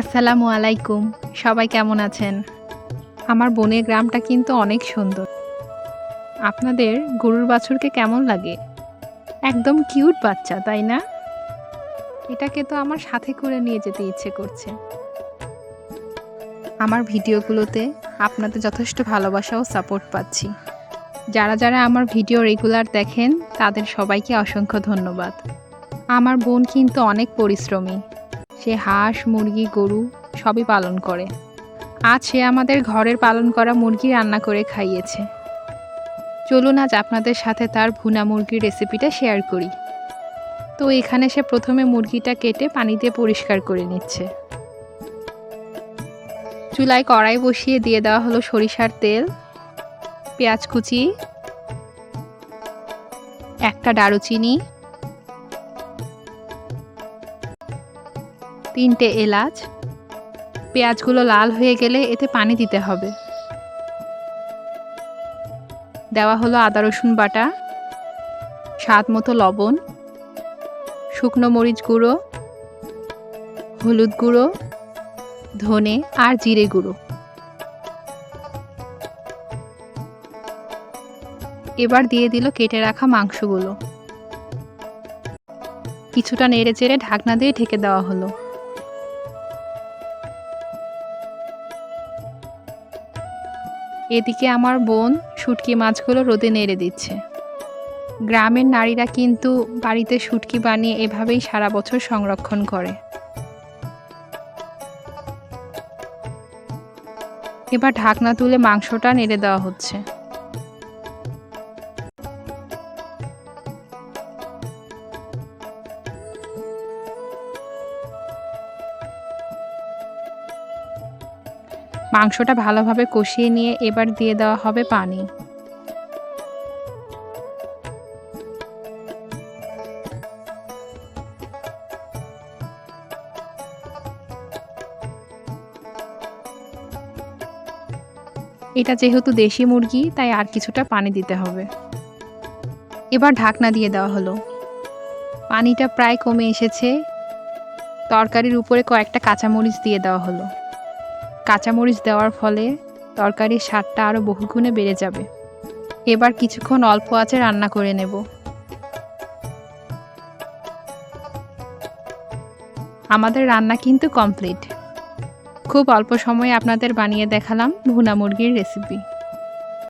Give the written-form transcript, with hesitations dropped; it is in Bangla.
আসসালামু আলাইকুম। সবাই কেমন আছেন? আমার বোনের গ্রামটা কিন্তু অনেক সুন্দর। আপনাদের গরুর বাছুরকে কেমন লাগে? একদম কিউট বাচ্চা, তাই না? এটাকে তো আমার সাথে করে নিয়ে যেতে ইচ্ছে করছে। আমার ভিডিওগুলোতে আপনাদের যথেষ্ট ভালোবাসা ও সাপোর্ট পাচ্ছি। যারা আমার ভিডিও রেগুলার দেখেন তাদের সবাইকে অসংখ্য ধন্যবাদ। আমার বোন কিন্তু অনেক পরিশ্রমী। সে হাঁস, মুরগি, গরু সবই পালন করে। আজ সে আমাদের ঘরের পালন করা মুরগি রান্না করে খাইয়েছে। চলুন আজ আপনাদের সাথে তার ভুনা মুরগির রেসিপিটা শেয়ার করি। তো এখানে সে প্রথমে মুরগিটা কেটে পানি দিয়ে পরিষ্কার করে নিচ্ছে। চুলায় কড়াই বসিয়ে দিয়ে দেওয়া হলো সরিষার তেল, পেঁয়াজ কুচি, একটা দারুচিনি, 3টে এলাচ। পেঁয়াজগুলো লাল হয়ে গেলে এতে পানি দিতে হবে। দেওয়া হলো আদা রসুন বাটা, স্বাদ মতো লবণ, শুকনো মরিচ গুঁড়ো, হলুদ গুঁড়ো, ধনে আর জিরে গুঁড়ো। এবার দিয়ে দিল কেটে রাখা মাংসগুলো। কিছুটা নেড়ে চেড়ে ঢাকনা দিয়ে ঢেকে দেওয়া হলো। এদিকে আমার বোন শুটকি মাছগুলো রোদে নেড়ে দিচ্ছে। গ্রামের নারীরা কিন্তু বাড়িতে শুটকি বানিয়ে এভাবেই সারা বছর সংরক্ষণ করে। এবার ঢাকনা তুলে মাংসটা নেড়ে দেওয়া হচ্ছে। মাংসটা ভালোভাবে কষিয়ে নিয়ে এবার দিয়ে দেওয়া হবে পানি। এটা যেহেতু দেশি মুরগি তাই আর কিছুটা পানি দিতে হবে। এবার ঢাকনা দিয়ে দেওয়া হলো। পানিটা প্রায় কমে এসেছে। তরকারির উপরে কয়েকটা কাঁচামরিচ দিয়ে দেওয়া হলো। কাঁচামরিচ দেওয়ার ফলে তরকারির স্বাদটা আরও বহুগুণে বেড়ে যাবে। এবার কিছুক্ষণ অল্প আঁচে রান্না করে নেব। আমাদের রান্না কিন্তু কমপ্লিট। খুব অল্প সময়ে আপনাদের বানিয়ে দেখালাম ভুনা মুরগির রেসিপি।